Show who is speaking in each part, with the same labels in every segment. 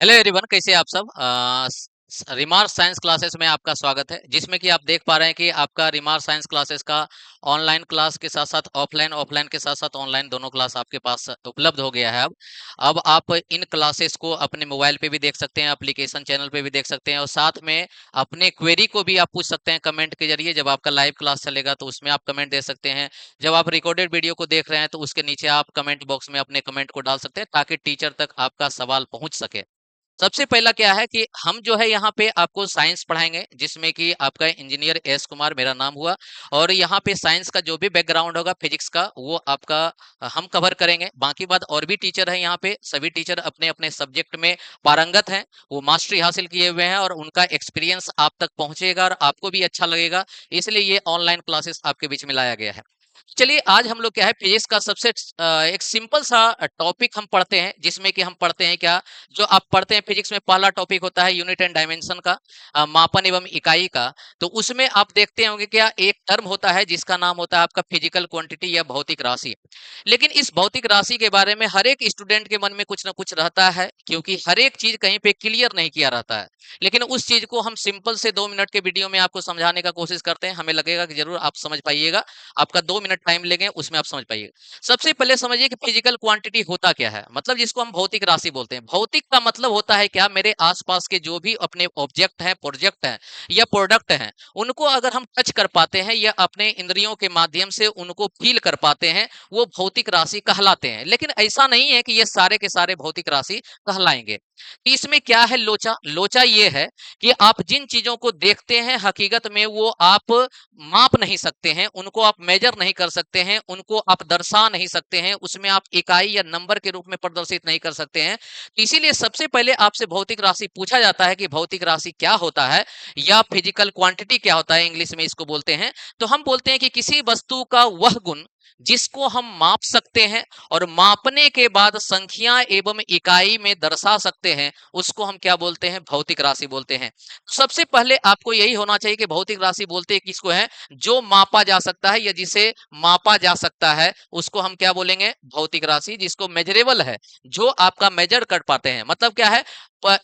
Speaker 1: Hello everyone, कैसे हैं आप सब। रिमार्क साइंस क्लासेस में आपका स्वागत है, जिसमें कि आप देख पा रहे हैं कि आपका रिमार्क साइंस क्लासेस का ऑनलाइन क्लास के साथ साथ ऑफलाइन ऑफलाइन के साथ साथ ऑनलाइन दोनों क्लास आपके पास उपलब्ध हो गया है। अब आप इन क्लासेस को अपने मोबाइल पे भी देख सकते हैं, एप्लीकेशन चैनल पे भी देख सकते हैं, और साथ में अपने क्वेरी को भी आप पूछ सकते हैं कमेंट के जरिए। जब आपका लाइव क्लास चलेगा तो उसमें आप कमेंट दे सकते हैं। जब आप रिकॉर्डेड वीडियो को देख रहे हैं तो उसके नीचे आप कमेंट बॉक्स में अपने कमेंट को डाल सकते हैं, ताकि टीचर तक आपका सवाल पहुंच सके। सबसे पहला क्या है कि हम जो है यहाँ पे आपको साइंस पढ़ाएंगे, जिसमें कि आपका इंजीनियर एस कुमार मेरा नाम हुआ। और यहाँ पे साइंस का जो भी बैकग्राउंड होगा फिजिक्स का, वो आपका हम कवर करेंगे। बाकी बात और भी टीचर है यहाँ पे, सभी टीचर अपने अपने सब्जेक्ट में पारंगत हैं, वो मास्टरी हासिल किए हुए हैं, और उनका एक्सपीरियंस आप तक पहुंचेगा और आपको भी अच्छा लगेगा। इसलिए ये ऑनलाइन क्लासेस आपके बीच में लाया गया है। चलिए, आज हम लोग क्या है, फिजिक्स का सबसे एक सिंपल सा टॉपिक हम पढ़ते हैं, जिसमें कि हम पढ़ते हैं क्या, जो आप पढ़ते हैं फिजिक्स में पहला टॉपिक होता है यूनिट एंड डायमेंशन का, मापन एवं इकाई का। तो उसमें आप देखते होंगे क्या, एक टर्म होता है जिसका नाम होता है आपका फिजिकल क्वांटिटी या भौतिक राशि। लेकिन इस भौतिक राशि के बारे में हर एक स्टूडेंट के मन में कुछ ना कुछ रहता है, क्योंकि हर एक चीज कहीं पे क्लियर नहीं किया रहता है। लेकिन उस चीज को हम सिंपल से 2 मिनट के वीडियो में आपको समझाने का कोशिश करते हैं, हमें लगेगा कि जरूर आप समझ पाइएगा। आपका 2 मिनट टाइम लेंगे, उसमें आप समझ पाइएगा। सबसे पहले समझिए कि फिजिकल क्वांटिटी होता क्या है, मतलब जिसको हम भौतिक राशि बोलते हैं। भौतिक का मतलब होता है क्या, मेरे आसपास के जो भी अपने ऑब्जेक्ट हैं, प्रोजेक्ट हैं या प्रोडक्ट हैं, उनको अगर हम टच कर पाते हैं या अपने इंद्रियों के माध्यम से उनको फील कर पाते हैं, वो भौतिक राशि कहलाते हैं। लेकिन ऐसा नहीं है कि ये सारे के सारे भौतिक राशि कहलाएंगे। तो इसमें क्या है, लोचा लोचा ये है कि आप जिन चीजों को देखते हैं, हकीकत में वो आप माप नहीं सकते हैं, उनको आप मेजर नहीं कर सकते हैं, उनको आप दर्शा नहीं सकते हैं, उसमें आप इकाई या नंबर के रूप में प्रदर्शित नहीं कर सकते हैं। तो इसीलिए सबसे पहले आपसे भौतिक राशि पूछा जाता है कि भौतिक राशि क्या होता है, या फिजिकल क्वांटिटी क्या होता है, इंग्लिश में इसको बोलते हैं। तो हम बोलते हैं कि किसी वस्तु का वह गुण जिसको हम माप सकते हैं और मापने के बाद संख्या एवं इकाई में दर्शा सकते हैं, उसको हम क्या बोलते हैं, भौतिक राशि बोलते हैं। सबसे पहले आपको यही होना चाहिए कि भौतिक राशि बोलते हैं किसको है, जो मापा जा सकता है या जिसे मापा जा सकता है, उसको हम क्या बोलेंगे, भौतिक राशि। जिसको मेजरेबल है, जो आपका मेजर कर पाते हैं, मतलब क्या है,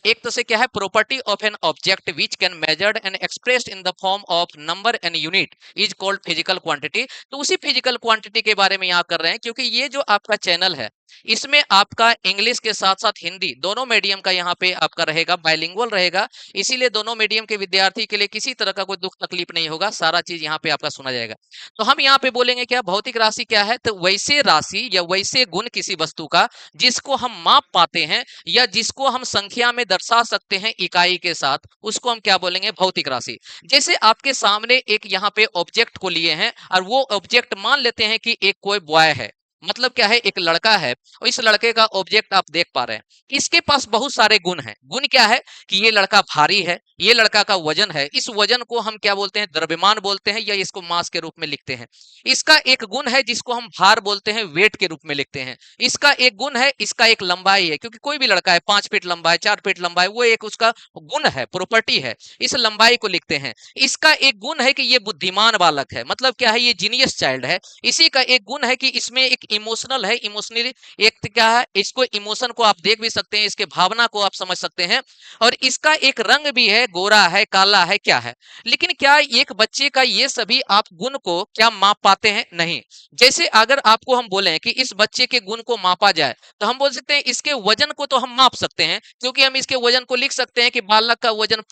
Speaker 1: एक तो से क्या है, property of an object which can measured and expressed in the form of number and unit is called physical quantity. तो उसी फिजिकल क्वांटिटी के बारे में यहाँ कर रहे हैं, क्योंकि ये जो आपका चैनल है, इसमें आपका इंग्लिश के साथ साथ हिंदी दोनों मीडियम का यहाँ पे आपका रहेगा, बाइलिंगुअल रहेगा। इसीलिए दोनों मीडियम के विद्यार्थी के लिए किसी तरह का कोई दुख तकलीफ नहीं होगा, सारा चीज यहाँ पे आपका सुना जाएगा। तो हम यहाँ पे बोलेंगे क्या, भौतिक राशि क्या है, तो वैसे राशि या वैसे गुण किसी वस्तु का जिसको हम माप पाते हैं या जिसको हम संख्या में दर्शा सकते हैं इकाई के साथ, उसको हम क्या बोलेंगे, भौतिक राशि। जैसे आपके सामने एक यहाँ पे ऑब्जेक्ट को लिए हैं, और वो ऑब्जेक्ट मान लेते हैं कि एक कोई बॉय है, मतलब क्या है, एक लड़का है, और इस लड़के का ऑब्जेक्ट आप देख पा रहे हैं। इसके पास बहुत सारे गुण हैं। गुण क्या है कि ये लड़का भारी है, ये लड़का का वजन है, इस वजन को हम क्या बोलते हैं, द्रव्यमान बोलते हैं, या इसको मास के रूप में लिखते हैं। इसका एक गुण है जिसको हम भार बोलते हैं, वेट के रूप में लिखते हैं। इसका एक गुण है, इसका एक लंबाई है, क्योंकि कोई भी लड़का है 5 फीट लंबा है, 4 फीट लंबा है, वो एक उसका गुण है, प्रॉपर्टी है, इस लंबाई को लिखते हैं। इसका एक गुण है कि ये बुद्धिमान बालक है, मतलब क्या है, ये जीनियस चाइल्ड है। इसी का एक गुण है कि इसमें एक इमोशनल है, इमोशनली एक क्या है, इसको इमोशन को आप देख भी सकते हैं, इसके भावना को आप समझ सकते हैं। और इसका एक रंग भी है, गोरा है, काला है, क्या है। लेकिन क्या एक बच्चे का ये सभी आप गुण को क्या माप पाते हैं, नहीं। जैसे अगर आपको हम बोले कि इस बच्चे के गुण को मापा जाए, तो हम बोल सकते हैं इसके वजन को तो हम माप सकते हैं, क्योंकि हम इसके वजन को लिख सकते हैं कि बालक का वजन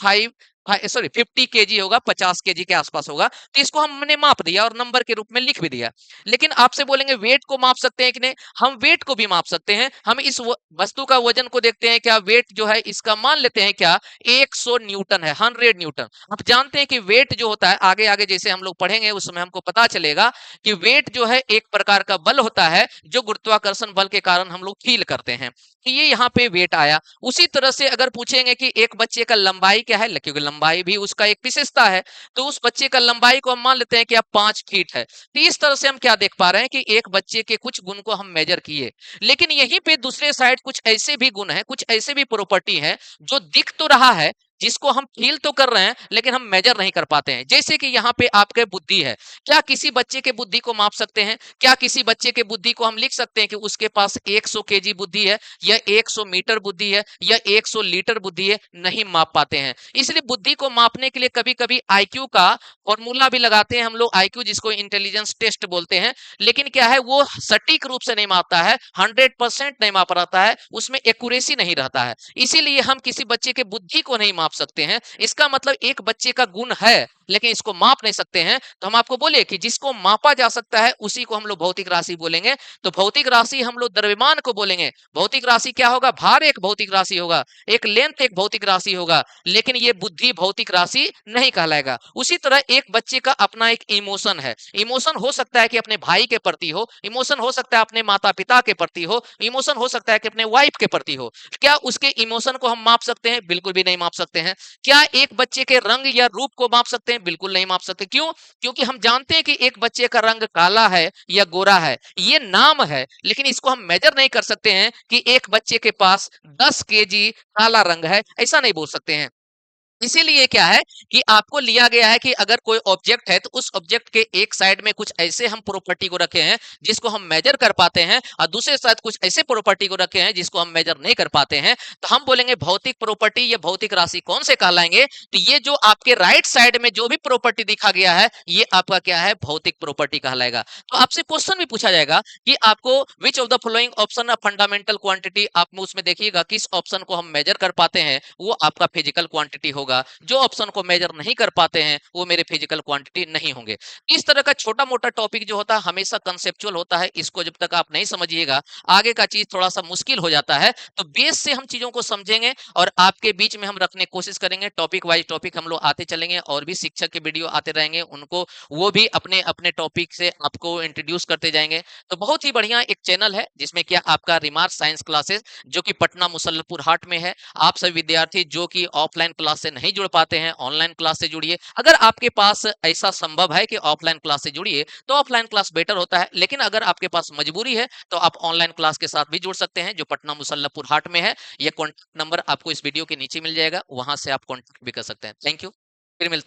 Speaker 1: 50 केजी होगा, 50 केजी के आसपास होगा। तो इसको हमने माप दिया और नंबर के रूप में लिख भी दिया। लेकिन आपसे बोलेंगे वेट को माप सकते हैं कि नहीं, हम वेट को भी माप सकते हैं। हम इस वस्तु का वजन को देखते हैं, क्या वेट जो है इसका मान लेते हैं क्या, 100 न्यूटन है, 100 न्यूटन। आप जानते हैं कि वेट जो होता है, आगे आगे जैसे हम लोग पढ़ेंगे उसमें हमको पता चलेगा कि वेट जो है एक प्रकार का बल होता है, जो गुरुत्वाकर्षण बल के कारण हम लोग फील करते हैं। तो ये यहाँ पे वेट आया। उसी तरह से अगर पूछेंगे कि एक बच्चे का लंबाई क्या है, क्योंकि लंबाई भी उसका एक विशेषता है, तो उस बच्चे का लंबाई को हम मान लेते हैं कि आप 5 फीट है। तो इस तरह से हम क्या देख पा रहे हैं कि एक बच्चे के कुछ गुण को हम मेजर किए। लेकिन यहीं पे दूसरे साइड कुछ ऐसे भी गुण हैं, कुछ ऐसे भी प्रॉपर्टी हैं जो दिख तो रहा है, जिसको हम फील तो कर रहे हैं लेकिन हम मेजर नहीं कर पाते हैं। जैसे कि यहाँ पे आपके बुद्धि है, क्या किसी बच्चे के बुद्धि को माप सकते हैं? क्या किसी बच्चे के बुद्धि को हम लिख सकते हैं कि उसके पास 100 केजी बुद्धि है या 100 मीटर बुद्धि है या 100 लीटर बुद्धि है? नहीं माप पाते हैं। इसलिए बुद्धि को मापने के लिए कभी-कभी आईक्यू का फॉर्मूला भी लगाते हैं हम लोग, आईक्यू जिसको इंटेलिजेंस टेस्ट बोलते हैं। लेकिन क्या है, वो सटीक रूप से नहीं मापता है, 100% नहीं माप रहता है, उसमें एक्यूरेसी नहीं रहता है। इसीलिए हम किसी बच्चे के बुद्धि को नहीं माप सकते हैं। इसका मतलब एक बच्चे का गुण है लेकिन इसको माप नहीं सकते हैं। तो हम आपको बोले कि जिसको मापा जा सकता है उसी को हम लोग भौतिक राशि बोलेंगे। तो भौतिक राशि हम लोग द्रव्यमान को बोलेंगे। भौतिक राशि क्या होगा? भार एक भौतिक राशि होगा, एक लेंथ एक भौतिक राशि होगा, लेकिन ये बुद्धि भौतिक राशि नहीं कहलाएगा। उसी तरह एक बच्चे का अपना एक इमोशन है। इमोशन हो सकता है कि अपने भाई के प्रति हो, इमोशन हो सकता है अपने माता पिता के प्रति हो, इमोशन हो सकता है कि अपने वाइफ के प्रति हो। क्या उसके इमोशन को हम माप सकते हैं? बिल्कुल भी नहीं माप सकते हैं। क्या एक बच्चे के रंग या रूप को माप सकते हैं? बिल्कुल नहीं माप सकते। क्यों? क्योंकि हम जानते हैं कि एक बच्चे का रंग काला है या गोरा है, ये नाम है, लेकिन इसको हम मेजर नहीं कर सकते हैं कि एक बच्चे के पास 10 केजी काला रंग है, ऐसा नहीं बोल सकते हैं। इसीलिए क्या है कि आपको लिया गया है कि अगर कोई ऑब्जेक्ट है तो उस ऑब्जेक्ट के एक साइड में कुछ ऐसे हम प्रॉपर्टी को रखे हैं जिसको हम मेजर कर पाते हैं, और दूसरे साइड कुछ ऐसे प्रॉपर्टी को रखे हैं जिसको हम मेजर नहीं कर पाते हैं। तो हम बोलेंगे भौतिक प्रॉपर्टी या भौतिक राशि कौन से कहलाएंगे? तो ये जो आपके राइट साइड में जो भी प्रॉपर्टी दिखा गया है ये आपका क्या है? भौतिक प्रॉपर्टी कहलाएगा। तो आपसे क्वेश्चन भी पूछा जाएगा कि आपको which of the following option of fundamental quantity, आप उसमें देखिएगा किस ऑप्शन को हम मेजर कर पाते हैं, वो आपका फिजिकल क्वांटिटी होगा। जो ऑप्शन को मेजर नहीं कर पाते हैं वो मेरे फिजिकल क्वांटिटी नहीं होंगे। इस तरह का छोटा मोटा टॉपिक जो होता है हमेशा कंसेप्चुअल होता है, इसको जब तक आप नहीं समझिएगा आगे का चीज थोड़ा सा मुश्किल हो जाता है। तो बेस से हम चीजों को समझेंगे और आपके बीच में हम रखने की कोशिश करेंगे। टॉपिक वाइज टॉपिक हम लोग आते चलेंगे और भी शिक्षक के वीडियो आते रहेंगे, उनको वो भी अपने अपने टॉपिक से आपको इंट्रोड्यूस करते जाएंगे। तो बहुत ही बढ़िया एक चैनल है जिसमें क्या आपका रिमार्क साइंस क्लासेस जो कि पटना मुसल्लपुर हाट में है। आप सभी विद्यार्थी जो कि ऑफलाइन क्लास से नहीं जुड़ पाते हैं ऑनलाइन क्लास से जुड़िए। अगर आपके पास ऐसा संभव है कि ऑफलाइन क्लास से जुड़िए तो ऑफलाइन क्लास बेटर होता है, लेकिन अगर आपके पास मजबूरी है तो आप ऑनलाइन क्लास के साथ भी जुड़ सकते हैं जो पटना मुसल्लपुर हाट में है। ये कॉन्टैक्ट नंबर आपको इस वीडियो के नीचे मिल जाएगा, वहां से आप कॉन्टैक्ट भी कर सकते हैं। थैंक यू, फिर मिलते हैं।